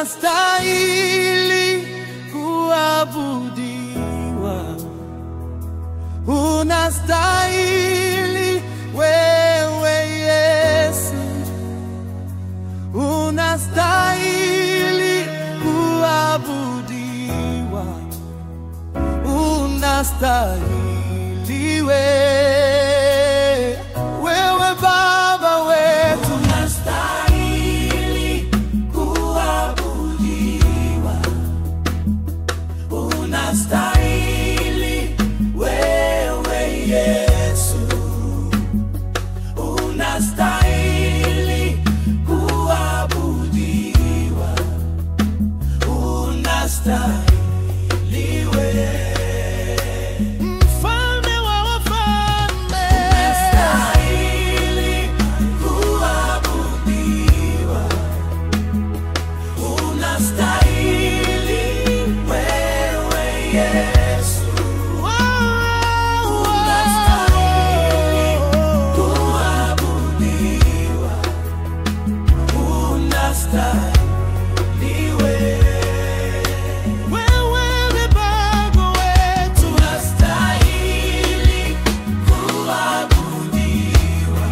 unastahili kuabudiwa, unastahili wewe Yesu, unastahili kuabudiwa, unastahili wewe Baba wetu, unastahili kuabudiwa, unastahili wewe Yesu, unastahili kuabudiwa, unastahili wewe Mfalme wa wafalme, unastahili kuabudiwa, unastahili wewe Yesu, unastahili kuabudiwa, unastahili wewe Baba wetu, unastahili kuabudiwa,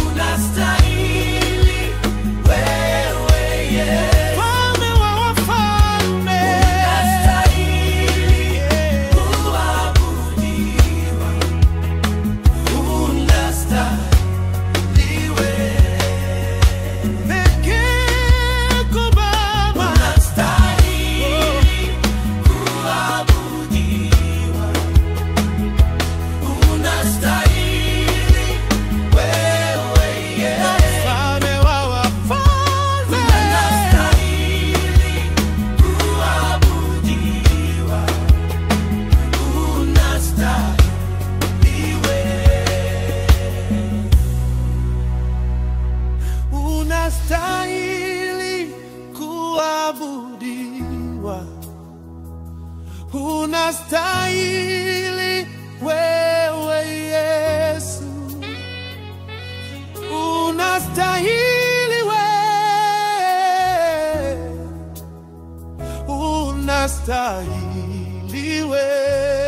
unastahili wewe Yesu, Mfalme wa wafalme, unastahili kuabudiwa, unastahili wewe peke yako Baba, unastahili kuabudiwa, unastahili wewe Yesu, Mfalme wa wafalme, unastahili kuabudiwa, unastahili unastahili kuabudiwa, unastahili wewe Yesu, unastahili wewe, unastahili wewe